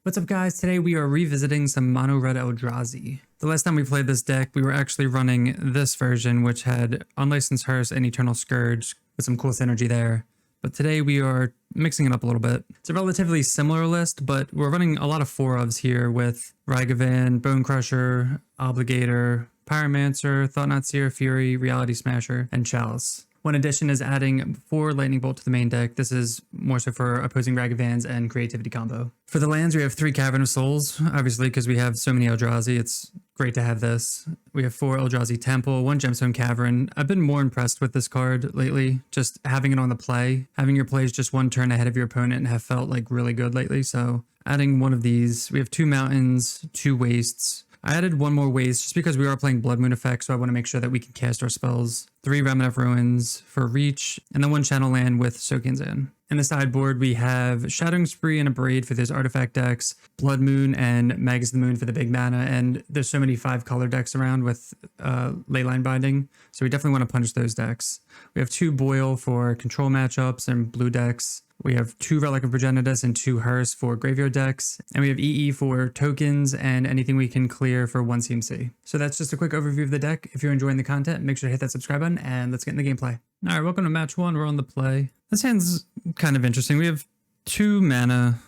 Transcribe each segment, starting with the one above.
What's up guys, today we are revisiting some mono red Eldrazi. The last time we played this deck, we were actually running this version which had Unlicensed Hearse and Eternal Scourge with some cool synergy there. But today we are mixing it up a little bit. It's a relatively similar list, but we're running a lot of 4-ofs here with Ragavan, Bone Crusher, Obligator, Pyromancer, Thought-Knot Seer, Fury, Reality Smasher, and Chalice. One addition is adding 4 Lightning Bolt to the main deck. This is more so for opposing Ragavans and Creativity combo. For the lands, we have 3 Cavern of Souls, obviously because we have so many Eldrazi, it's great to have this. We have 4 Eldrazi Temple, 1 Gemstone Cavern. I've been more impressed with this card lately, just having it on the play. Having your plays just 1 turn ahead of your opponent have felt like really good lately, so adding 1 of these. We have 2 Mountains, 2 Wastes. I added 1 more Waste just because we are playing Blood Moon effect, so I want to make sure that we can cast our spells. 3 Remnant of Ruins for reach, and then 1 Channel Land with Soaking In. In the sideboard, we have Shadowing Spree and Abrade for those artifact decks, Blood Moon and Magus the Moon for the big mana, and there's so many 5-color decks around with Leyline Binding, so we definitely want to punish those decks. We have 2 Boil for control matchups and blue decks. We have 2 Relic of Progenitus and 2 Hearse for graveyard decks. And we have EE for tokens and anything we can clear for 1 CMC. So that's just a quick overview of the deck. If you're enjoying the content, make sure to hit that subscribe button and let's get in the gameplay. All right, welcome to match 1. We're on the play. This hand's kind of interesting. We have 2 mana.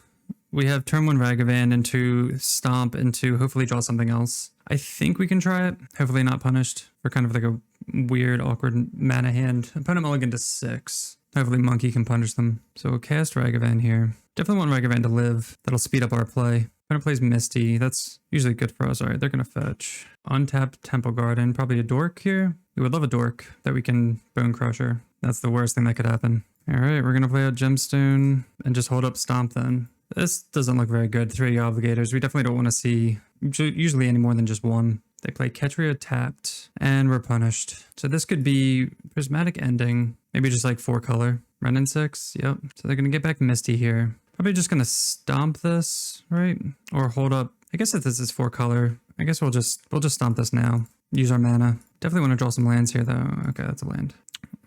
We have turn 1 Ragavan into Stomp into hopefully draw something else. I think we can try it. Hopefully not punished for kind of like a weird, awkward mana hand. Opponent mulligan to 6. Hopefully Monkey can punish them. So we'll cast Ragavan here. Definitely want Ragavan to live. That'll speed up our play. Opponent plays Misty. That's usually good for us. All right, they're going to fetch. Untapped Temple Garden. Probably a Dork here. We would love a Dork that we can Bone Crusher. That's the worst thing that could happen. All right, we're going to play a Gemstone and just hold up Stomp then. This doesn't look very good. 3 Obligators. We definitely don't want to see usually any more than just 1. They play Ketria tapped, and we're punished. So this could be Prismatic Ending, maybe just like 4 color. Run in 6, yep. So they're gonna get back Misty here. Probably just gonna stomp this, right? Or hold up. I guess if this is 4 color, I guess we'll just stomp this now. Use our mana. Definitely want to draw some lands here though. Okay, that's a land.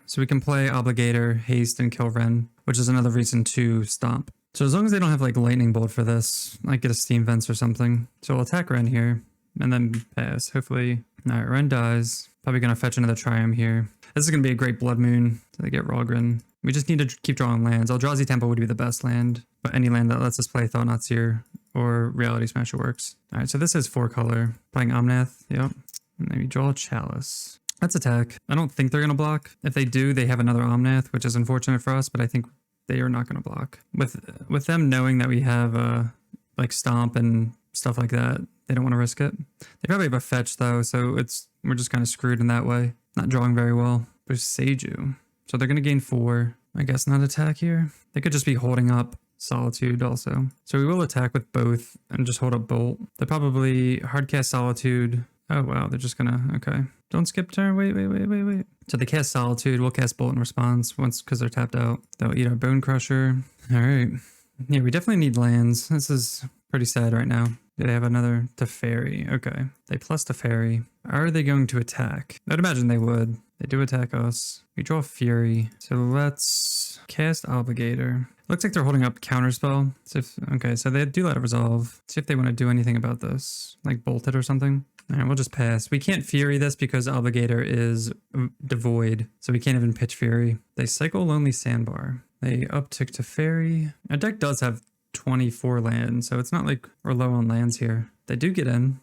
So we can play Obligator, Haste, and kill Ren, which is another reason to stomp. So as long as they don't have like Lightning Bolt for this, like get a Steam Fence or something. So we'll attack Ren here. And then pass, hopefully. Alright, Ren dies. Probably gonna fetch another Triumph here. This is gonna be a great Blood Moon. So they get Rogren. We just need to keep drawing lands. Eldrazi Temple would be the best land, but any land that lets us play Thought-Knot Seer or Reality Smasher works. Alright, so this is 4 color. Playing Omnath, yep. And then we draw a Chalice. Let's attack. I don't think they're gonna block. If they do, they have another Omnath, which is unfortunate for us, but I think they are not gonna block. With them knowing that we have like Stomp and stuff like that, they don't want to risk it. They probably have a fetch though, so we're just kind of screwed in that way. Not drawing very well. There's Seiju. So they're going to gain 4. I guess not attack here. They could just be holding up Solitude also. So we will attack with both and just hold up Bolt. They're probably hardcast Solitude. Oh wow, they're just gonna, okay. Don't skip turn, wait. So they cast Solitude, we'll cast Bolt in response once because they're tapped out. They'll eat our Bone Crusher. All right. Yeah, we definitely need lands. This is pretty sad right now. Do they have another Teferi? Okay. They plus Teferi. Are they going to attack? I'd imagine they would. They do attack us. We draw Fury. So let's cast Obligator. Looks like they're holding up Counterspell. Okay, so they do let it resolve. See if they want to do anything about this. Like bolt it or something. Alright, we'll just pass. We can't Fury this because Obligator is devoid. So we can't even pitch Fury. They cycle Lonely Sandbar. They uptick Teferi. Our deck does have 24 lands, so it's not like we're low on lands here. They do get in.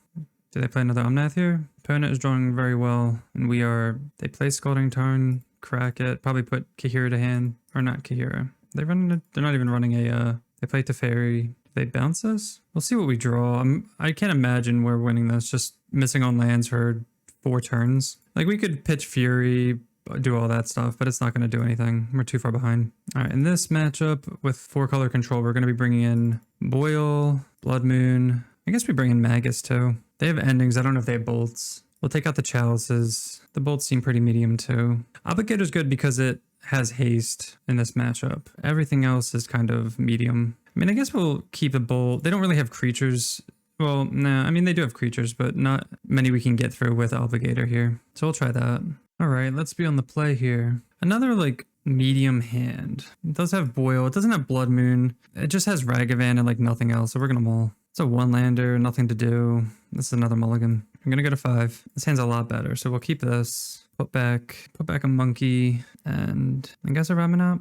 Do they play another Omnath here? Opponent is drawing very well, and we are... They play Scalding Tarn, crack it, probably put Kahira to hand. Or not Kahira. They're not even running a... They play Teferi. Do they bounce us? We'll see what we draw. I can't imagine we're winning this, just missing on lands for 4 turns. Like, we could pitch Fury, do all that stuff, but it's not going to do anything. We're too far behind. All right, in this matchup with 4-color control, we're going to be bringing in Boil, Blood Moon. I guess we bring in Magus too. They have endings. I don't know if they have bolts. We'll take out the Chalices. The bolts seem pretty medium too. Obligator's good because it has haste in this matchup. Everything else is kind of medium. I mean, I guess we'll keep a bolt. They don't really have creatures. Well, nah, I mean, they do have creatures, but not many we can get through with Obligator here. So we'll try that. All right, let's be on the play here. Another like medium hand. It does have Boil. It doesn't have Blood Moon. It just has Ragavan and like nothing else. So we're gonna mull. It's a one lander, nothing to do. This is another mulligan. I'm gonna go to 5. This hand's a lot better, so we'll keep this. Put back a monkey, and I guess a Ramanap.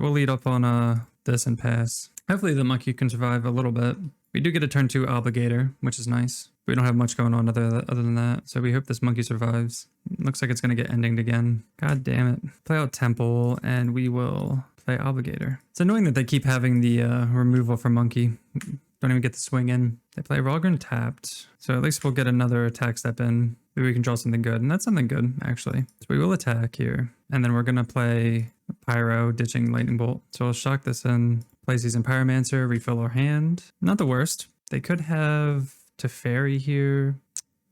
We'll lead up on this and pass. Hopefully the monkey can survive a little bit. We do get a turn 2 Obligator, which is nice. We don't have much going on other than that, so we hope this monkey survives. Looks like it's gonna get endinged again. God damn it. Play out Temple, and we will play Obligator. It's annoying that they keep having the removal for monkey. Don't even get the swing in. They play Ragavan tapped, so at least we'll get another attack step in. Maybe we can draw something good, and that's something good, actually. So we will attack here, and then we're gonna play Pyro, ditching Lightning Bolt. So we'll shock this in, play Season Pyromancer, refill our hand. Not the worst. They could have Teferi here.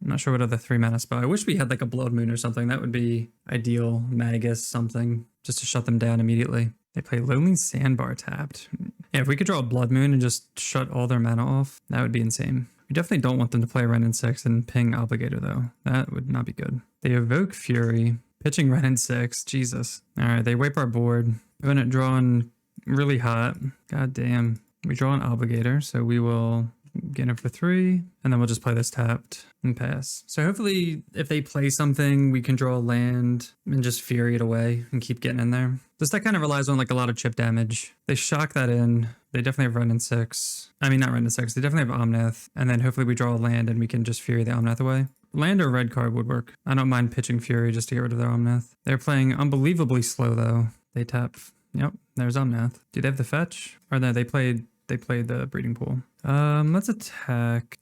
I'm not sure what other 3 mana spell. I wish we had like a Blood Moon or something. That would be ideal. Magus, something, just to shut them down immediately. They play Lonely Sandbar tapped. Yeah, if we could draw a Blood Moon and just shut all their mana off, that would be insane. We definitely don't want them to play Wrenn and 6 and ping Obligator though. That would not be good. They evoke Fury, pitching Wrenn and 6. Jesus. All right, they wipe our board. We want it drawn really hot. God damn. We draw an Obligator, so we will get it for 3, and then we'll just play this tapped and pass. So hopefully if they play something, we can draw a land and just Fury it away and keep getting in there. This deck kind of relies on like a lot of chip damage. They shock that in. They definitely have Wrenn and 6. I mean, not Wrenn and 6. They definitely have Omnath, and then hopefully we draw a land and we can just Fury the Omnath away. Land or red card would work. I don't mind pitching Fury just to get rid of their Omnath. They're playing unbelievably slow though. They tap. Yep, there's Omnath. Do they have the fetch? Or no, they played the breeding pool. Let's attack.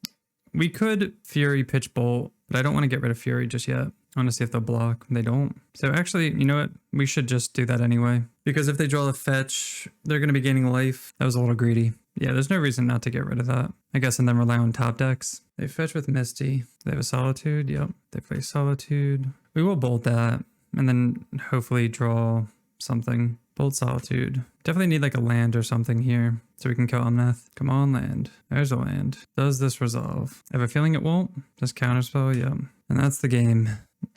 We could Fury pitch Bolt, but I don't want to get rid of Fury just yet. I want to see if they'll block. They don't. So actually, you know what? We should just do that anyway. Because if they draw a fetch, they're going to be gaining life. That was a little greedy. Yeah, there's no reason not to get rid of that. I guess, and then rely on top decks. They fetch with Misty. They have a Solitude. Yep. They play Solitude. We will Bolt that. And then hopefully draw something. Bolt Solitude. Definitely need like a land or something here so we can kill Omnath. Come on, land. There's a land. Does this resolve? I have a feeling it won't. Just counterspell, yeah. And that's the game.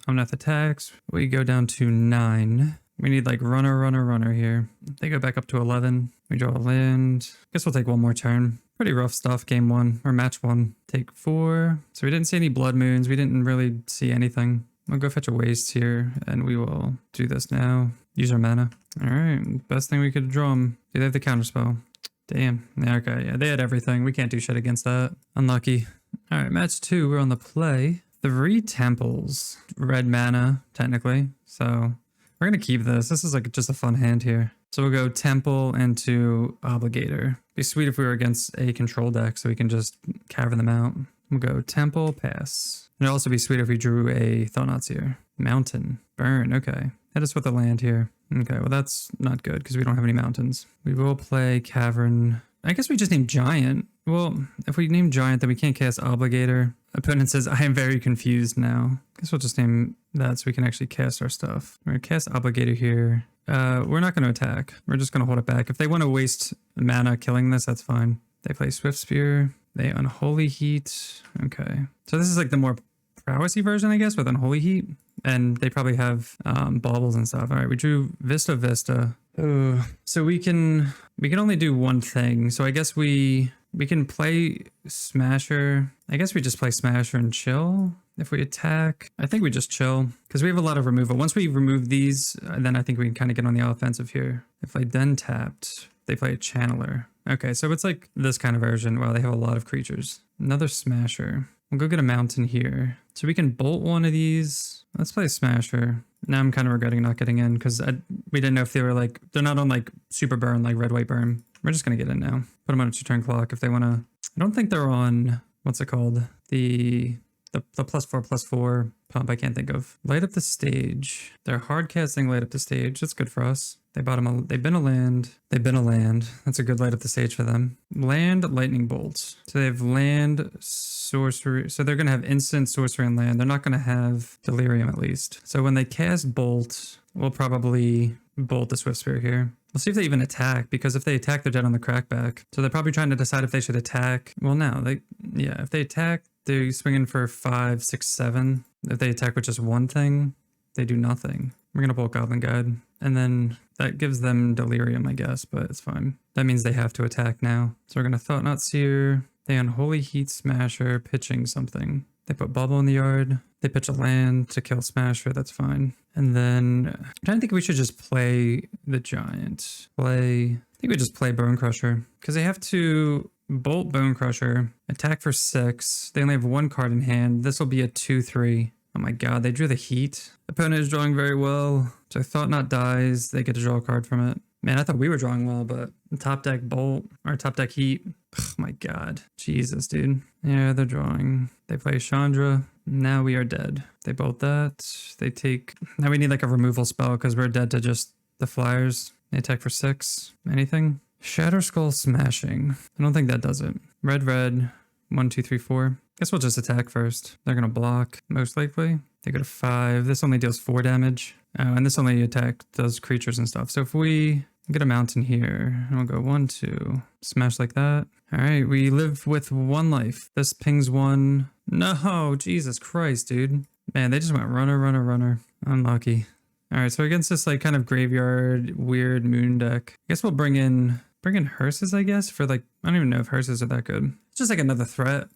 Omnath attacks. We go down to 9. We need like runner here. They go back up to 11. We draw a land. Guess we'll take one more turn. Pretty rough stuff, game 1 or match 1. Take 4. So we didn't see any Blood Moons. We didn't really see anything. We'll go fetch a waste here, and we will do this now. Use our mana. All right, best thing we could draw them. Do they have the counterspell? Damn. Yeah, okay, yeah, they had everything. We can't do shit against that. Unlucky. All right, match 2, we're on the play. 3 temples. Red mana, technically. So we're going to keep this. This is like just a fun hand here. So we'll go temple into obligator. Be sweet if we were against a control deck so we can just cavern them out. We'll go temple, pass. It'd also be sweet if we drew a Thought-Knots here. Mountain, burn, okay. Hit us with a land here. Okay, well that's not good because we don't have any mountains. We will play cavern. I guess we just name giant. Well, if we name giant, then we can't cast obligator. Opponent says, I am very confused now. Guess we'll just name that so we can actually cast our stuff. We're gonna cast obligator here. We're not gonna attack. We're just gonna hold it back. If they want to waste mana killing this, that's fine. They play Swift Spear. They Unholy Heat. Okay. So this is like the more prowessy version, I guess, with Unholy Heat. And they probably have baubles and stuff. All right, we drew Vista. Oh, so we can only do one thing. So I guess we can play Smasher. I guess we just play Smasher and chill. If we attack, I think we just chill because we have a lot of removal. Once we remove these, then I think we can kind of get on the offensive here. If I then tapped, they play a Channeler. Okay, so it's like this kind of version. Wow, they have a lot of creatures. Another Smasher. We'll go get a mountain here. So we can bolt one of these. Let's play Smasher. Now I'm kind of regretting not getting in because we didn't know if they were like, they're not on like super burn, like red, white burn. We're just going to get in now. Put them on a 2-turn clock if they want to. I don't think they're on, what's it called? The +4/+4 pump I can't think of. Light up the stage. They're hard casting light up the stage. That's good for us. They've been a land. That's a good light up the stage for them. Land, lightning bolts. So they have land, sorcery. So they're going to have instant, sorcery, and land. They're not going to have delirium at least. So when they cast bolt, we'll probably bolt the Swift Spear here. We'll see if they even attack, because if they attack, they're dead on the crackback. So they're probably trying to decide if they should attack. Well, no, if they attack, they're swinging for 5, 6, 7. If they attack with just one thing, they do nothing. We're going to bolt Goblin Guide. And then that gives them delirium, I guess, but it's fine. That means they have to attack now. So we're going to Thought-Knot Seer. They Unholy Heat Smasher pitching something. They put Bubble in the yard. They pitch a land to kill Smasher. That's fine. And then I'm trying to think if we should just play the Giant. I think we just play Bone Crusher because they have to bolt Bone Crusher, attack for 6. They only have 1 card in hand. This will be a 2/3. Oh my god, they drew the Heat. Opponent is drawing very well. So Thought Knot dies. They get to draw a card from it. Man, I thought we were drawing well, but top deck Bolt or top deck Heat. Oh my god. Jesus, dude. Yeah, they're drawing. They play Chandra. Now we are dead. They bolt that. They take... Now we need like a removal spell because we're dead to just the flyers. They attack for 6. Anything? Shatter Skull Smashing. I don't think that does it. Red, red. 1, 2, 3, 4. Guess we'll just attack first. They're going to block, most likely. They go to 5. This only deals 4 damage. And this only attack does creatures and stuff. So if we get a mountain here, and we'll go 1, 2. Smash like that. All right, we live with 1 life. This pings 1. No, Jesus Christ, dude. Man, they just went runner, runner, runner. Unlucky. All right, so against this like kind of graveyard, weird moon deck, I guess we'll bring in Hearses, I guess, for like, I don't even know if Hearses are that good. It's just like another threat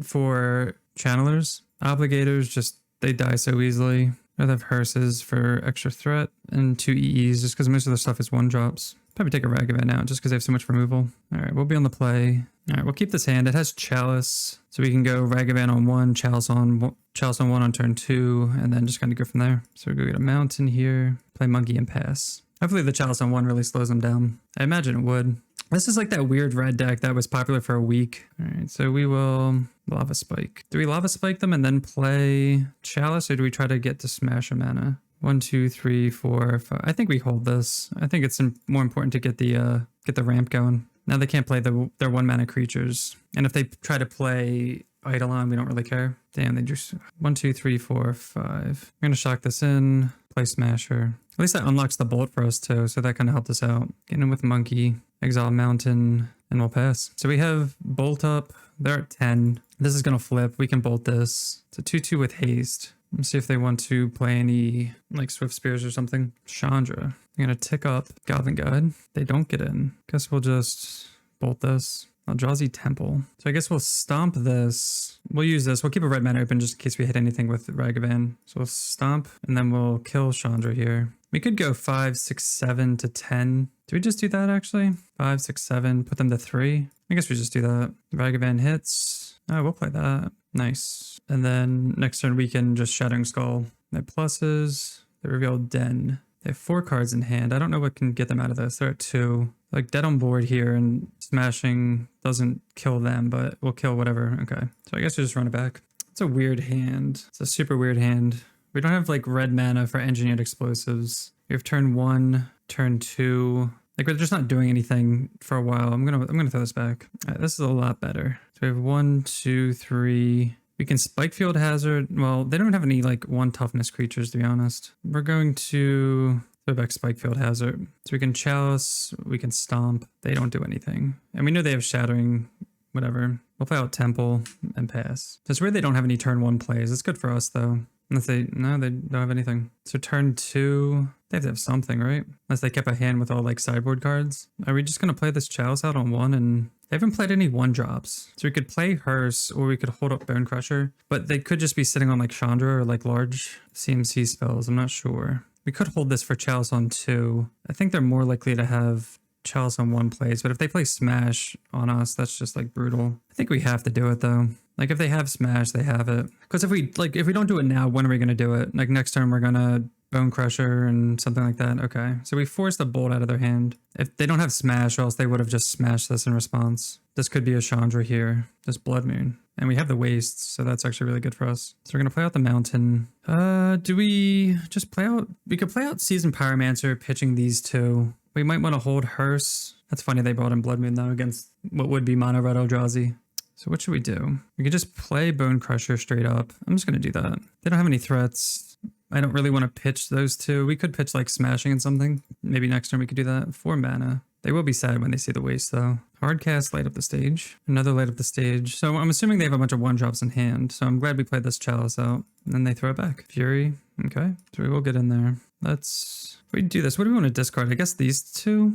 for channelers. Obligators, just, they die so easily. I'd have Hearses for extra threat and 2 EEs just because most of the stuff is 1-drops. Probably take a Ragavan out just because they have so much removal. All right, we'll be on the play. All right, we'll keep this hand. It has Chalice, so we can go Ragavan on 1, Chalice on 1 on turn 2, and then just kind of go from there. So we go get a mountain here, play Monkey and pass. Hopefully the Chalice on 1 really slows them down. I imagine it would. This is like that weird red deck that was popular for a week. All right, so we will Lava Spike. Do we Lava Spike them and then play Chalice, or do we try to get to Smash a mana? 1, 2, 3, 4, 5. I think we hold this. I think it's more important to get the ramp going. Now they can't play their 1-mana creatures, and if they try to play Eidolon, we don't really care. Damn, they just 1, 2, 3, 4, 5. We're gonna shock this in. Play Smasher. At least that unlocks the bolt for us too, so that kind of helped us out. Getting in with Monkey, Exile Mountain, and we'll pass. So we have Bolt up. They're at 10. This is gonna flip. We can bolt this. It's a 2/2 with haste. Let's see if they want to play any like Swift Spears or something. Chandra. I'm gonna tick up Goblin Guide. They don't get in. Guess we'll just bolt this. Eldrazi Temple. So I guess we'll stomp this. We'll use this. We'll keep a red mana open just in case we hit anything with Ragavan. So we'll stomp and then we'll kill Chandra here. We could go 5, 6, 7 to 10. Do we just do that actually? 5, 6, 7, put them to 3. I guess we just do that. Ragavan hits. Oh, we'll play that. Nice. And then next turn we can just Shattering Skull. They have pluses. They reveal Den. They have 4 cards in hand. I don't know what can get them out of this. They're at 2. Like dead on board here, and smashing doesn't kill them, but will kill whatever. Okay. So I guess we just run it back. It's a weird hand. It's a super weird hand. We don't have like red mana for engineered explosives. We have turn 1, turn 2. Like we're just not doing anything for a while. I'm gonna throw this back. All right, this is a lot better. So we have 1, 2, 3. We can Spike Field Hazard. Well, they don't have any like 1 toughness creatures, to be honest. We're going to throw back Spike Field Hazard. So we can Chalice, we can Stomp. They don't do anything. And we know they have Shattering, whatever. We'll play out Temple and pass. So it's weird they don't have any turn 1 plays. It's good for us though. Unless they don't have anything. So turn 2, they have to have something, right? Unless they kept a hand with all like sideboard cards. Are we just gonna play this Chalice out on 1 and they haven't played any 1-drops. So we could play Hearse or we could hold up Bone Crusher, but they could just be sitting on like Chandra or like large CMC spells. I'm not sure. We could hold this for Chalice on 2. I think they're more likely to have Chalice on 1 plays, but if they play Smash on us, that's just like brutal. I think we have to do it though. Like if they have Smash, they have it. Because if we don't do it now, when are we gonna do it? Like next turn we're gonna Bone Crusher and something like that. Okay, so we forced a Bolt out of their hand. If they don't have Smash, or else they would have just smashed this in response. This could be a Chandra here, this Blood Moon. And we have the Wastes, so that's actually really good for us. So we're gonna play out the Mountain. Do we just play out? We could play out Seasoned Pyromancer, pitching these 2. We might want to hold Hearse. That's funny they brought in Blood Moon though against what would be Mono Red Eldrazi. So what should we do? We could just play Bone Crusher straight up. I'm just gonna do that. They don't have any threats. I don't really want to pitch those 2. We could pitch like Smashing and something. Maybe next turn we could do that. 4 mana. They will be sad when they see the waste though. Hard cast, light up the stage. Another light up the stage. So I'm assuming they have a bunch of 1-drops in hand. So I'm glad we played this Chalice out. And then they throw it back. Fury. Okay. So we will get in there. Let's... If we do this, what do we want to discard? I guess these 2?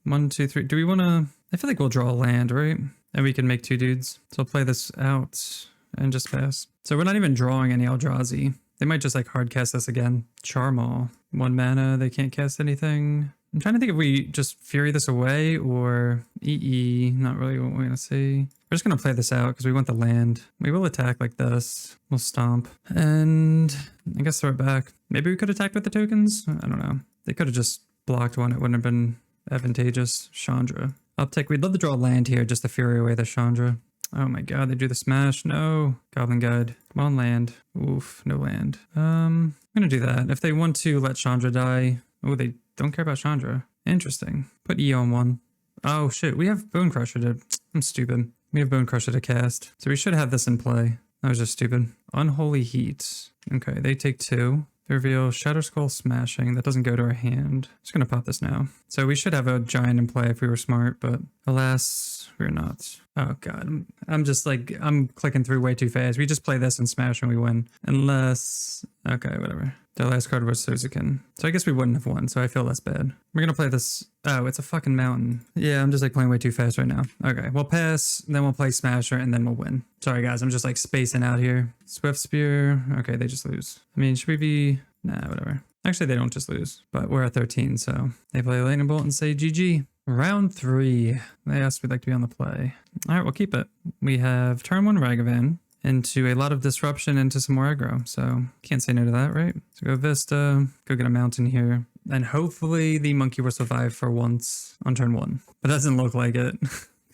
1, 2, 3. Do we want to... I feel like we'll draw a land, right? And we can make 2 dudes. So I'll play this out and just pass. So we're not even drawing any Eldrazi. They might just like hard cast this again. Charmal. 1 mana, they can't cast anything. I'm trying to think if we just Fury this away or EE. Not really what we're gonna see. We're just gonna play this out because we want the land. We will attack like this. We'll stomp. And I guess throw it back. Maybe we could attack with the tokens? I don't know. They could have just blocked one. It wouldn't have been advantageous. Chandra. Uptick. We'd love to draw a land here just to Fury away the Chandra. Oh my god, they do the smash. No. Goblin Guide. Come on, land. Oof, no land. I'm gonna do that. If they want to let Chandra die. Oh, they don't care about Chandra. Interesting. Put E on 1. Oh shit, we have Bone Crusher to... I'm stupid. We have Bone Crusher to cast. So we should have this in play. That was just stupid. Unholy Heat. Okay, they take 2. They reveal Shadow Skull Smashing. That doesn't go to our hand. Just gonna pop this now. So we should have a giant in play if we were smart, but alas, we're not. Oh god, I'm just like, I'm clicking through way too fast. We just play this and smash and we win. Unless, okay, whatever. The last card was Suzukin. So I guess we wouldn't have won, so I feel less bad. We're gonna play this. Oh, it's a fucking mountain. Yeah, I'm just like playing way too fast right now. Okay, we'll pass, then we'll play Smasher, and then we'll win. Sorry guys, I'm just like spacing out here. Swift Spear. Okay, they just lose. I mean, should we be... Nah, whatever. Actually, they don't just lose, but we're at 13, so they play Lightning Bolt and say GG. Round 3. They asked we'd like to be on the play. All right, we'll keep it. We have turn 1 Ragavan into a lot of disruption into some more aggro, so can't say no to that, right? So go Vista, go get a mountain here, and hopefully the monkey will survive for once on turn 1. But that doesn't look like it.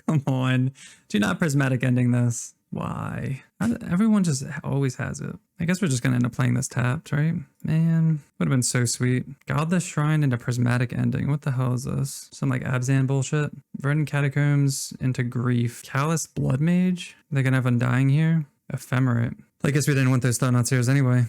Come on. Do not prismatic ending this. Why? Everyone just always has it. I guess we're just going to end up playing this tapped, right? Man, would have been so sweet. Godless Shrine into Prismatic Ending. What the hell is this? Some like Abzan bullshit. Verdant Catacombs into Grief. Callous Blood Mage? They're going to have Undying here? Ephemerate. I guess we didn't want those Thought Seers anyway.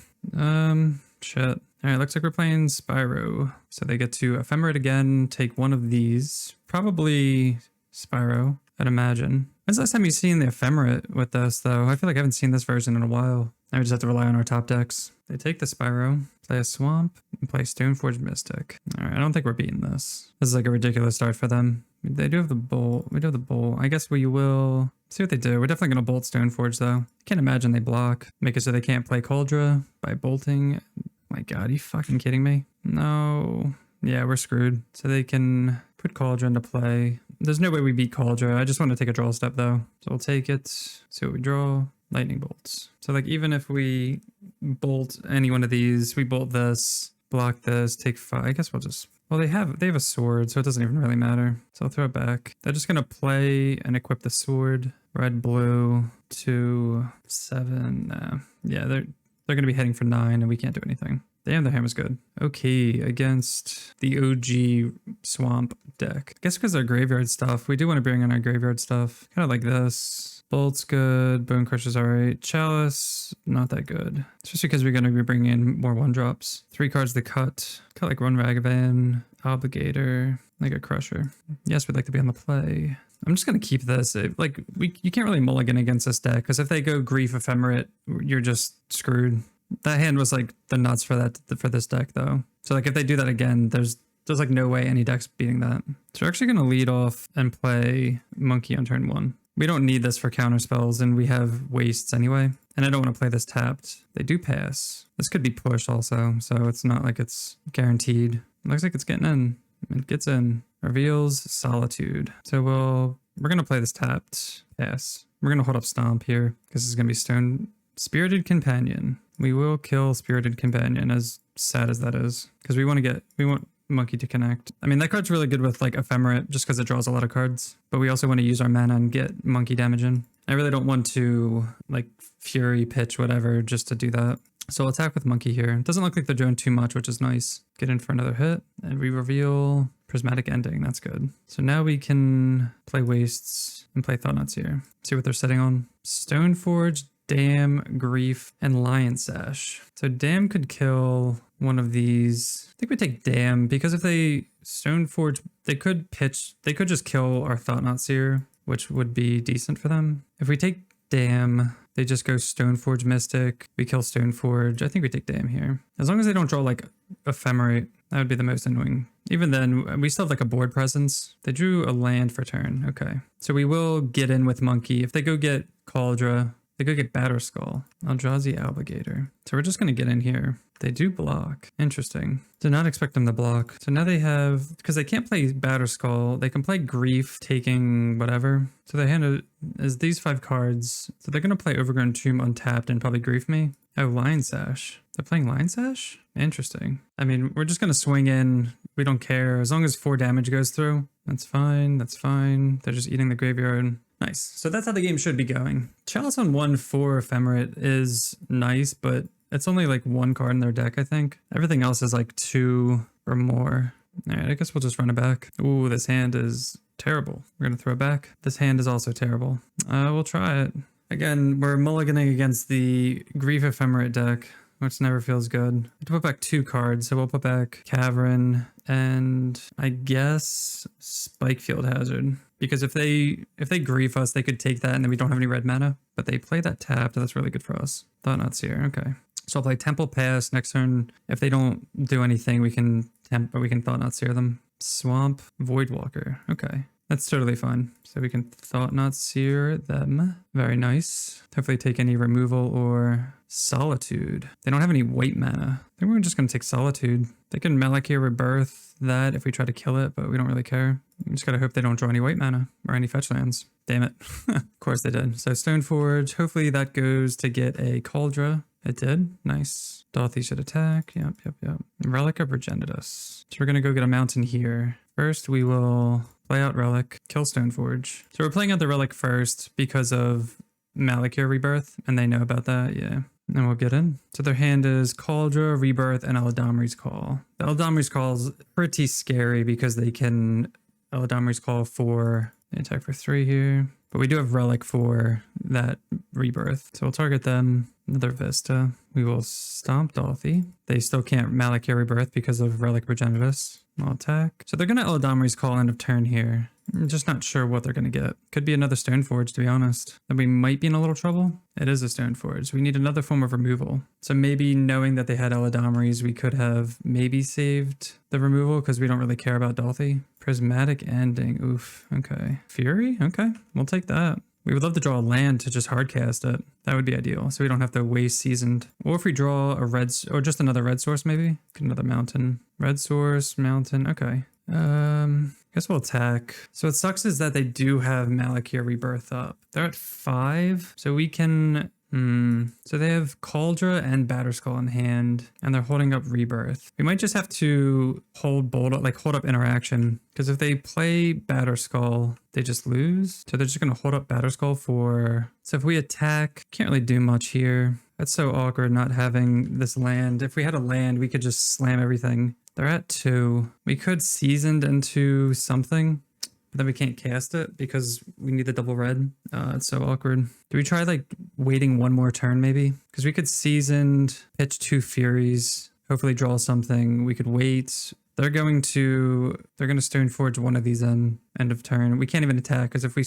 Shit. Alright, looks like we're playing Spyro. So they get to Ephemerate again, take one of these. Probably Spyro, I'd imagine. When's the last time you've seen the Ephemerate with this, though? I feel like I haven't seen this version in a while. Now we just have to rely on our top decks. They take the Spyro, play a Swamp, and play Stoneforge Mystic. Alright, I don't think we're beating this. This is like a ridiculous start for them. They do have the Bolt. We do have the Bolt. I guess we will see what they do. We're definitely going to Bolt Stoneforge, though. Can't imagine they block. Make it so they can't play Cauldra by bolting. My god, are you fucking kidding me? No. Yeah, we're screwed. So they can put Cauldra into play. There's no way we beat Cauldra. I just want to take a draw step, though. So we'll take it. See what we draw. Lightning bolts. So like even if we bolt any one of these, we bolt this, block this, take 5. I guess we'll just... Well, they have a sword, so it doesn't even really matter. So I'll throw it back. They're just gonna play and equip the sword. Red, blue, 2, 7. Yeah, they're gonna be heading for 9, and we can't do anything. Damn, the hammer's good. Okay, against the OG swamp deck. I guess because our graveyard stuff, we do want to bring in our graveyard stuff. Kind of like this. Bolt's good. Bone Crusher's alright. Chalice, not that good. Especially because we're going to be bringing in more 1-drops. 3 cards to cut. Cut like 1 Ragavan, Obligator, like a Crusher. Yes, we'd like to be on the play. I'm just going to keep this. You can't really mulligan against this deck, because if they go Grief Ephemerate, you're just screwed. That hand was like the nuts for this deck, though. So like if they do that again, there's like no way any deck's beating that. So we're actually going to lead off and play Monkey on turn 1. We don't need this for counter spells, and we have wastes anyway. And I don't want to play this tapped. They do pass. This could be pushed also, so it's not like it's guaranteed. It looks like it's getting in. It gets in. Reveals Solitude. So we're going to play this tapped. Pass. We're going to hold up Stomp here, because this is going to be Stone. Spirited Companion. We will kill Spirited Companion, as sad as that is, because we want Monkey to connect. I mean, that card's really good with like Ephemerate just because it draws a lot of cards, but we also want to use our mana and get Monkey damage in. I really don't want to like Fury pitch whatever just to do that. So I'll attack with Monkey here. It doesn't look like they're doing too much, which is nice. Get in for another hit, and we reveal Prismatic Ending. That's good. So now we can play Wastes and play Thought here. See what they're setting on. Stoneforge, Dam, Grief, and Lion Sash. So Dam could kill one of these. I think we take Dam, because if they Stoneforge, they could just kill our Thought Seer, which would be decent for them. If we take Dam, they just go Stoneforge Mystic. We kill Stoneforge. I think we take Dam here. As long as they don't draw like Ephemerate. That would be the most annoying. Even then, we still have like a board presence. They drew a land for turn. Okay. So we will get in with Monkey. If they go get Cauldra, they go get Batterskull. Eldrazi Obligator. So we're just going to get in here. They do block. Interesting. Did not expect them to block. So now they have, because they can't play Batterskull, they can play Grief, taking whatever. So their hand is these 5 cards. So they're going to play Overgrown Tomb untapped and probably Grief me. Oh, Lion Sash. They're playing Lion Sash? Interesting. I mean, we're just going to swing in. We don't care. As long as 4 damage goes through, that's fine. That's fine. They're just eating the graveyard. Nice. So that's how the game should be going. Chalice on 1/4 Ephemerate is nice, but it's only like 1 card in their deck, I think. Everything else is like 2 or more. All right, I guess we'll just run it back. Ooh, this hand is terrible. We're going to throw it back. This hand is also terrible. We'll try it. Again, we're mulliganing against the Grief Ephemerate deck, which never feels good. We have to put back 2 cards, so we'll put back Cavern and I guess Spikefield Hazard. Because if they grief us, they could take that and then we don't have any red mana. But they play that tapped, that's really good for us. Thought Not Seer, okay. So I'll play Temple Pass next turn. If they don't do anything, we can Thought Not Seer them. Swamp Voidwalker, okay. That's totally fine. So we can Thought Not Seer them. Very nice. Hopefully take any removal or Solitude. They don't have any white mana. I think we're just going to take Solitude. They can Malakir Rebirth that if we try to kill it, but we don't really care. We just got to hope they don't draw any white mana or any fetch lands. Damn it. Of course they did. So Stoneforge. Hopefully that goes to get a Cauldra. It did. Nice. Dolthy should attack. Yep. Relic of Progenitus. So we're going to go get a mountain here. First, we will play out Relic, kill Stoneforge. So we're playing out the Relic first because of Malakir Rebirth, and they know about that, yeah. And we'll get in. So their hand is Cauldra, Rebirth, and Eladamri's Call. The Eladamri's Call is pretty scary because they can Eladamri's Call for the attack for 3 here. But we do have Relic for that Rebirth. So we'll target them. Another Vista. We will stomp Dolthy. They still can't Malakir Rebirth because of Relic Progenitus. I'll attack. So they're going to Eladamri's Call end of turn here. I'm just not sure what they're going to get. Could be another Stoneforge, to be honest. Then we might be in a little trouble. It is a Stoneforge. We need another form of removal. So maybe knowing that they had Eladamri's, we could have maybe saved the removal because we don't really care about Dolthy. Prismatic Ending. Oof. Okay. Fury? Okay. We'll take that. We would love to draw a land to just hardcast it. That would be ideal, so we don't have to waste Seasoned. Or if we draw a red, or just another red source maybe. Get another mountain. Red source, mountain, okay. Guess we'll attack. So what sucks is that they do have Malakir Rebirth up. They're at 5, so we can... So they have Cauldra and Batterskull in hand, and they're holding up Rebirth. We might just have to hold up interaction, because if they play Batterskull, they just lose. So they're just going to hold up Batterskull for... So if we attack, can't really do much here. That's so awkward not having this land. If we had a land, we could just slam everything. They're at 2. We could Seasoned into something. But then we can't cast it because we need the double red. It's so awkward. Do we try like waiting 1 more turn maybe? Because we could Seasoned, pitch 2 Furies, hopefully draw something. We could wait. They're going to Stoneforge one of these end of turn. We can't even attack because if we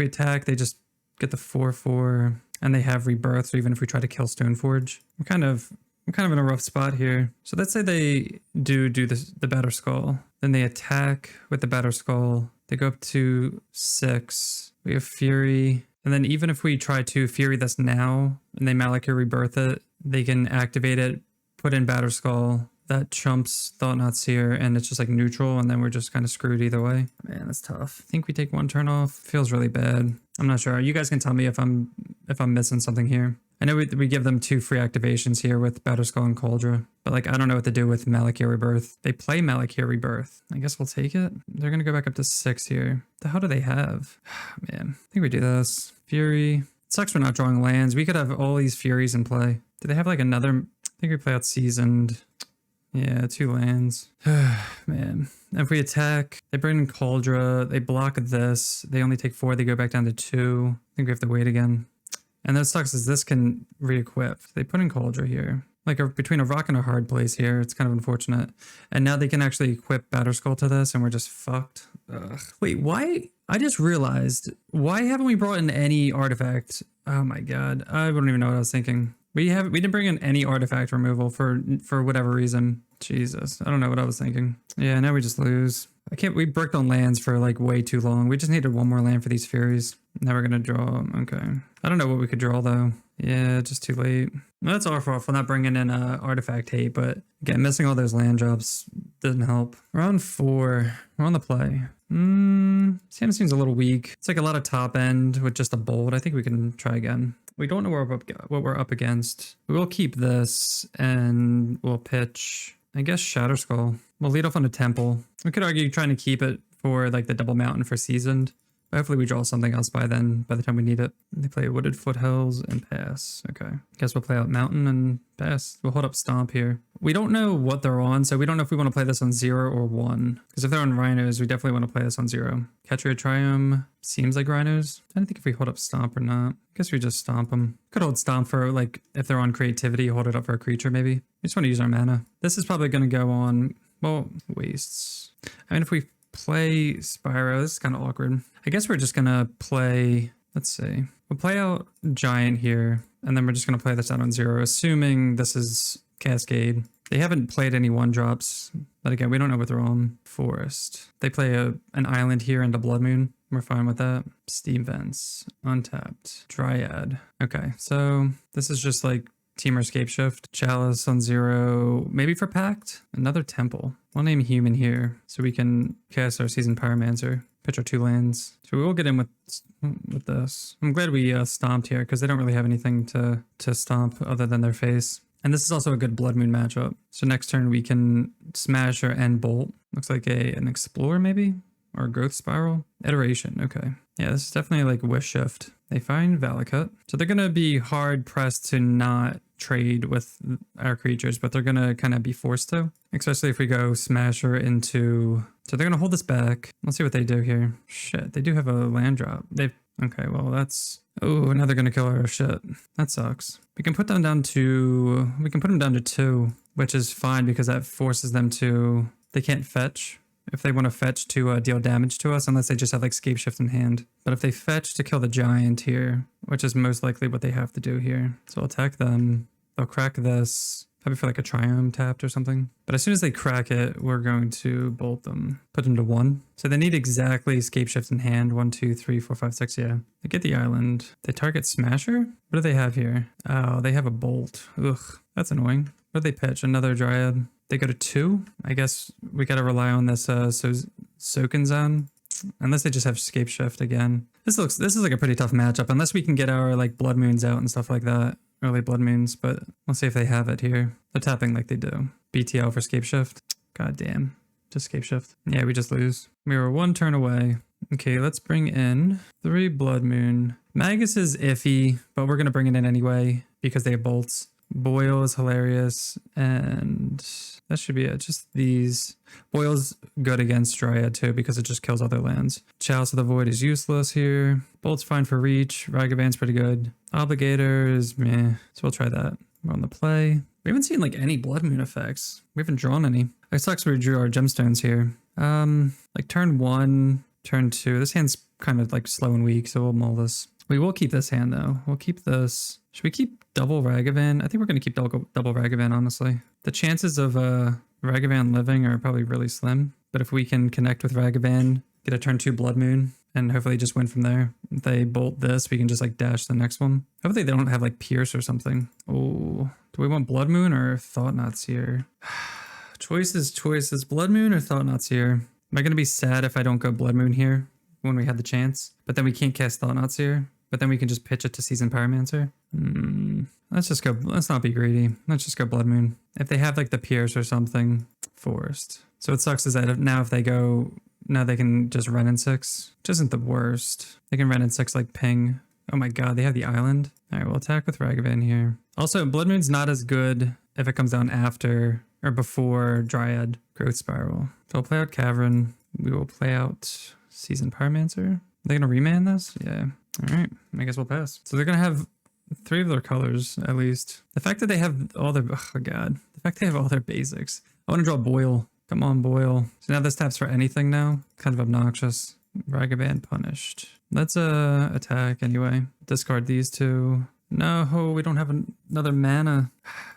attack, they just get the 4/4 and they have Rebirth. So even if we try to kill Stoneforge, we're kind of in a rough spot here. So let's say they do the Batterskull. Then they attack with the Batterskull. They go up to 6. We have Fury. And then even if we try to Fury this now, and they Malakir Rebirth it, they can activate it, put in Batterskull. That trumps Thought Not Seer, and it's just like neutral, and then we're just kind of screwed either way. Man, that's tough. I think we take 1 turn off. Feels really bad. I'm not sure. You guys can tell me if I'm missing something here. I know we give them 2 free activations here with Batterskull and Cauldra, but like I don't know what to do with Malakir Rebirth. They play Malakir Rebirth. I guess we'll take it. They're gonna go back up to 6 here. The hell do they have? Man, I think we do this. Fury. It sucks we're not drawing lands. We could have all these Furies in play. Do they have like another? I think we play out Seasoned. Yeah, 2 lands. Man. If we attack, they bring in Cauldra, they block this, they only take 4, they go back down to 2. I think we have to wait again. And that sucks is this can re-equip. They put in Cauldra here. Like between a rock and a hard place here, it's kind of unfortunate. And now they can actually equip Batterskull to this and we're just fucked. Ugh. Wait, why? I just realized, why haven't we brought in any artifact? Oh my god, I wouldn't even know what I was thinking. We didn't bring in any artifact removal for whatever reason. Jesus, I don't know what I was thinking. Yeah, now we just lose. We bricked on lands for like way too long. We just needed one more land for these Furies. Now we're gonna draw. Okay. I don't know what we could draw though. Yeah, just too late. Well, that's our fault for not bringing in artifact hate, but again, missing all those land drops didn't help. Round 4, we're on the play. Sam seems a little weak. It's like a lot of top end with just a bold. I think we can try again. We don't know what we're up against. We will keep this and we'll pitch, I guess, Shatter Skull. We'll lead off on a Temple. We could argue trying to keep it for like the double mountain for seasoned. But hopefully we draw something else by then, by the time we need it. They play Wooded Foothills and pass. Okay. Guess we'll play out Mountain and pass. We'll hold up Stomp here. We don't know what they're on, so we don't know if we want to play this on 0 or 1. Because if they're on Rhinos, we definitely want to play this on 0. Catcher Triumph seems like Rhinos. I don't think if we hold up Stomp or not. I guess we just Stomp them. Could hold Stomp for, like, if they're on Creativity, hold it up for a creature maybe. We just want to use our mana. This is probably going to go on, well, Wastes. I mean, if we play Spyro, this is kind of awkward. I guess we're just gonna play, let's see, we'll play out Giant here, and then we're just gonna play this out on 0, assuming this is Cascade. They haven't played any 1-drops, but again, we don't know what they're on. Forest. They play an island here and a Blood Moon. We're fine with that. Steam Vents. Untapped. Dryad. Okay, so this is just like Temur Scapeshift. Chalice on 0, maybe for Pact. Another Temple. We'll name Human here so we can cast our Seasoned Pyromancer. Pitch our 2 lands. So we will get in with this. I'm glad we stomped here because they don't really have anything to stomp other than their face. And this is also a good Blood Moon matchup. So next turn we can smash or end Bolt. Looks like an Explorer maybe? Or a Growth Spiral? Iteration, okay. Yeah, this is definitely like Wish Shift. They find Valakut. So they're going to be hard pressed to not trade with our creatures, but they're going to kind of be forced to. Especially if we go Smasher into... So they're going to hold this back. Let's see what they do here. Shit, they do have a land drop. Okay, well that's... Oh, now they're going to kill our shit. That sucks. We can put them down to... We can put them down to 2, which is fine because that forces them to... They can't fetch. If they want to fetch to deal damage to us, unless they just have like Scapeshift in hand. But if they fetch to kill the Giant here, which is most likely what they have to do here. So I'll attack them. They'll crack this. Probably for like a Triumph tapped or something. But as soon as they crack it, we're going to bolt them. Put them to 1. So they need exactly Scapeshift in hand. 1, 2, 3, 4, 5, 6, yeah. They get the island. They target Smasher? What do they have here? Oh, they have a Bolt. Ugh, that's annoying. What do they pitch? Another Dryad. They go to 2. I guess we gotta rely on this Soken Zone. Unless they just have Scapeshift again. This is like a pretty tough matchup. Unless we can get our like Blood Moons out and stuff like that. Early Blood Moons, but we'll see if they have it here. They're tapping like they do. BTL for Scapeshift. God damn. Just Scapeshift. Yeah, we just lose. We were 1 turn away. Okay, let's bring in 3 Blood Moon. Magus is iffy, but we're gonna bring it in anyway because they have bolts. Boil is hilarious, and that should be it. Just these. Boil's good against Dryad too because it just kills other lands. Chalice of the Void is useless here. Bolt's fine for reach. Ragavan's pretty good. Obligator is meh, so we'll try that. We're on the play. We haven't seen like any Blood Moon effects. We haven't drawn any. It sucks we drew our gemstones here. Like turn 1, turn 2. This hand's kind of like slow and weak, so we'll mull this. We will keep this hand though. We'll keep this. Should we keep double Ragavan? I think we're going to keep double Ragavan, honestly. The chances of Ragavan living are probably really slim. But if we can connect with Ragavan, get a turn 2 Blood Moon, and hopefully just win from there. If they bolt this, we can just like dash the next one. Hopefully they don't have like Pierce or something. Oh, do we want Blood Moon or Thought-Knot's here? Choices. Blood Moon or Thought-Knot's here? Am I going to be sad if I don't go Blood Moon here when we had the chance? But then we can't cast Thought-Knots here. But then we can just pitch it to Seasoned Pyromancer. Let's not be greedy. Let's just go Blood Moon. If they have like the Pierce or something, Forest. So what sucks is that now if they go, now they can just run in 6, which isn't the worst. They can run in 6 like ping. Oh my god, they have the island. All right, we'll attack with Ragavan here. Also, Blood Moon's not as good if it comes down after or before Dryad Growth Spiral. So I'll play out Cavern. We will play out Seasoned Pyromancer. Are they gonna remand this? Yeah. All right, I guess we'll pass. So they're gonna have 3 of their colors at least. The fact that they have all their, oh god, the fact they have all their basics. I want to draw Boil. Come on, Boil. So now this taps for anything now. Kind of obnoxious. Ragavan punished. Let's attack anyway. Discard these 2. No, we don't have another mana.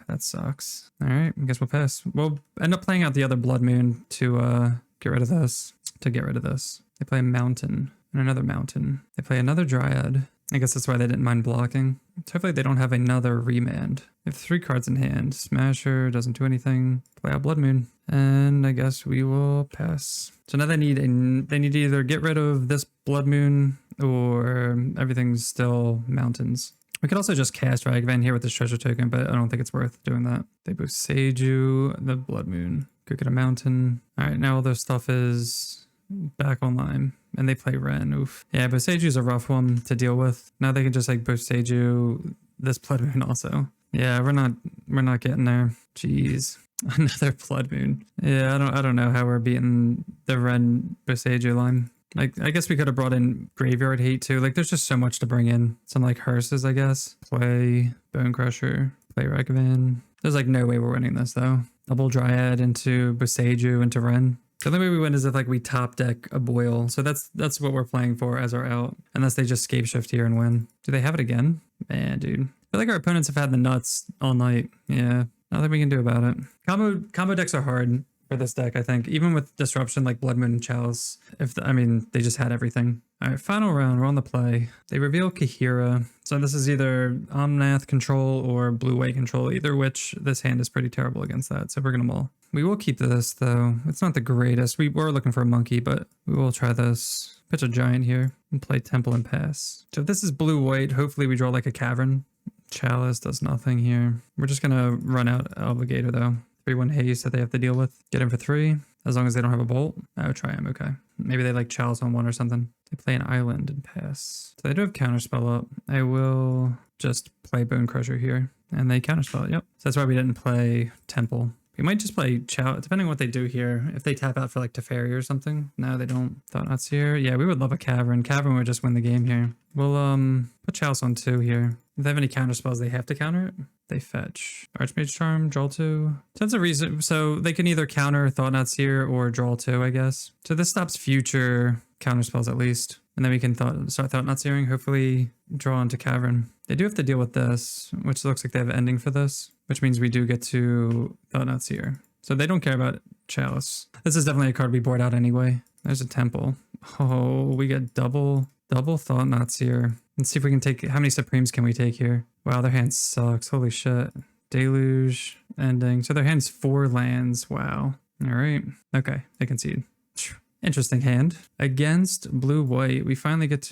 That sucks. All right, I guess we'll pass. We'll end up playing out the other Blood Moon to get rid of this. They play a mountain and another mountain. They play another Dryad. I guess that's why they didn't mind blocking. So hopefully they don't have another remand. They have 3 cards in hand. Smasher doesn't do anything. Play out Blood Moon. And I guess we will pass. So now they need to either get rid of this Blood Moon or everything's still mountains. We could also just cast Ragavan here with this treasure token, but I don't think it's worth doing that. They both Seiju, the Blood Moon. Could get a mountain. All right, now all their stuff is back online. And they play Ren. Oof. Yeah, but Seiju's a rough one to deal with. Now they can just like boost Seiju, this Blood Moon also. Yeah, we're not getting there. Jeez. Another Blood Moon. Yeah, I don't know how we're beating the Ren Boseiju line. Like, I guess we could have brought in Graveyard Hate too. Like, there's just so much to bring in. Some like hearses, I guess. Play Bone Crusher. Play Ragavan. There's like no way we're winning this though. Double Dryad into Boseiju into Ren. The only way we win is if like we top deck a Boil. So that's what we're playing for as our out. Unless they just Scapeshift here and win. Do they have it again? Man, dude. I feel like our opponents have had the nuts all night. Yeah. Nothing we can do about it. Combo decks are hard for this deck, I think. Even with Disruption like Blood Moon and Chalice. They just had everything. Alright, final round. We're on the play. They reveal Kahira. So this is either Omnath control or Blue-White control. Either which, this hand is pretty terrible against that. So we're going to mull. We will keep this though. It's not the greatest. We were looking for a monkey, but we will try this. Pitch a giant here and play Temple and pass. So if this is Blue-White, hopefully we draw like a Cavern. Chalice does nothing here. We're just going to run out Obligator though. 3-1 haste that they have to deal with. Get him for 3. As long as they don't have a bolt. I would try him, okay. Maybe they like Chalice on 1 or something. They play an island and pass. So they do have Counterspell up. I will just play Bone Crusher here. And they Counterspell it, yep. So that's why we didn't play Temple. We might just play Chalice, depending on what they do here. If they tap out for like Teferi or something. No, they don't. Thought-Knots here. Yeah, we would love a Cavern. Cavern would just win the game here. We'll put Chalice on 2 here. If they have any counter spells, they have to counter it. They fetch. Archmage Charm, draw 2. So that's a reason. So they can either counter Thought-Knots here or draw 2, I guess. So this stops future counter spells at least. And then we can start Thought-Knots hearing, hopefully draw into Cavern. They do have to deal with this, which looks like they have an ending for this, which means we do get to Thought-Knots here. So they don't care about Chalice. This is definitely a card we board out anyway. There's a Temple. Oh, we get double Thought-Knots here. Let's see if we can take, how many Supremes can we take here? Wow, their hand sucks. Holy shit. Deluge, ending. So their hand's 4 lands. Wow. All right. Okay, they concede. Interesting hand. Against Blue-White, we finally get,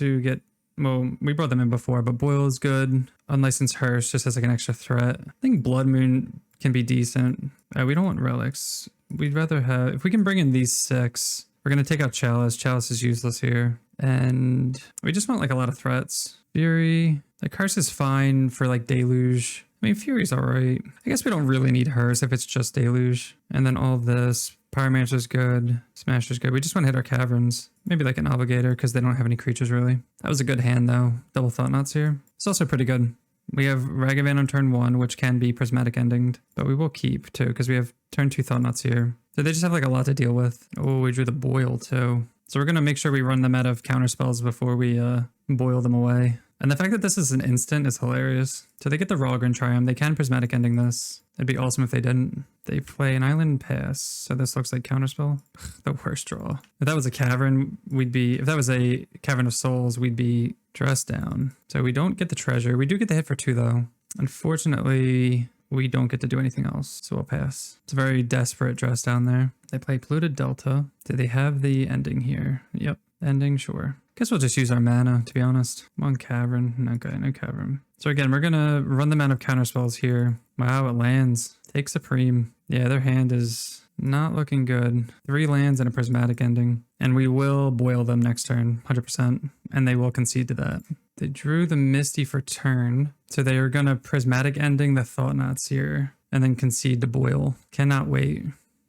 well, we brought them in before, but Boil is good. Unlicensed Hearse just has like an extra threat. I think Blood Moon can be decent. We don't want Relics. We'd rather have, if we can bring in these 6, we're going to take out Chalice. Chalice is useless here. And we just want like a lot of threats. Fury. Like Hearse is fine for like Deluge. I mean, Fury's alright. I guess we don't really need Hearse if it's just Deluge. And then all of this. Pyromancer's good. Smasher's good. We just want to hit our Caverns. Maybe like an Obligator because they don't have any creatures really. That was a good hand though. Double Thought-Knots here. It's also pretty good. We have Ragavan on turn 1, which can be Prismatic Endinged. But we will keep too because we have turn 2 Thought-Knots here. So they just have like a lot to deal with. Oh, we drew the Boil too. So we're going to make sure we run them out of counter spells before we boil them away. And the fact that this is an instant is hilarious. So they get the Rogran Triumph. They can Prismatic Ending this. It'd be awesome if they didn't. They play an Island Pass. So this looks like counterspell. The worst draw. If that was a Cavern, if that was a Cavern of Souls, we'd be dressed down. So we don't get the treasure. We do get the hit for 2 though. Unfortunately, we don't get to do anything else. So we'll pass. It's a very desperate dress down there. They play Polluted Delta. Do they have the ending here? Yep. Ending, sure. Guess we'll just use our mana, to be honest. One Cavern. Okay, no Cavern. So again, we're going to run them out of counterspells here. Wow, it lands. Take Supreme. Yeah, their hand is not looking good. 3 lands and a Prismatic Ending. And we will boil them next turn, 100%. And they will concede to that. They drew the Misty for turn. So they are going to Prismatic Ending the Thought-Knots here. And then concede to boil. Cannot wait.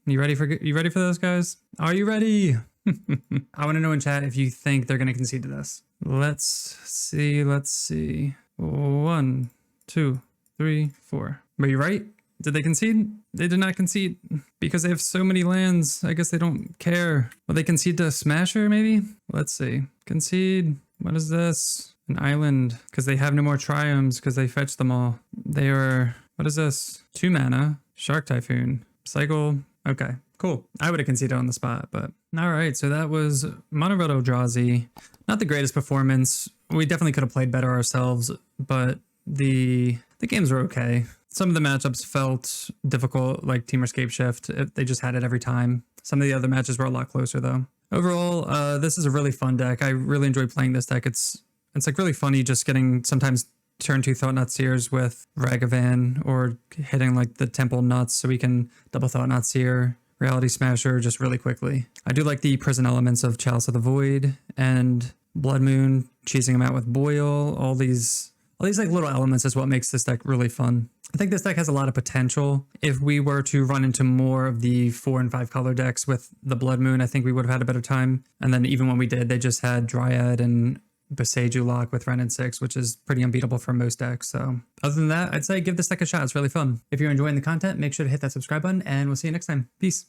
You ready for this, guys? Are you ready? I want to know in chat if you think they're going to concede to this. Let's see. 1, 2, 3, 4. Were you right? Did they concede? They did not concede because they have so many lands. I guess they don't care. Will they concede to Smasher maybe? Let's see. Concede. What is this? An island, because they have no more triomes because they fetched them all. They are, what is this? 2 mana, Shark Typhoon, Cycle. Okay, cool. I would have conceded on the spot, but all right. So that was Modern Eldrazi. Not the greatest performance. We definitely could have played better ourselves, but the games were okay. Some of the matchups felt difficult, like Temur Scapeshift. They just had it every time. Some of the other matches were a lot closer though. Overall, this is a really fun deck. I really enjoy playing this deck. It's like really funny just getting sometimes turn 2 Thought-Knot Seers with Ragavan, or hitting like the Temple nuts so we can double Thought-Knot Seer, Reality Smasher just really quickly. I do like the prison elements of Chalice of the Void and Blood Moon, cheesing them out with Boil. All these like little elements is what makes this deck really fun. I think this deck has a lot of potential. If we were to run into more of the 4 and 5 color decks with the Blood Moon, I think we would have had a better time. And then even when we did, they just had Dryad and Boseiju lock with Ren and 6, which is pretty unbeatable for most decks. So other than that, I'd say give this deck a shot. It's really fun. If you're enjoying the content, make sure to hit that subscribe button, and we'll see you next time. Peace.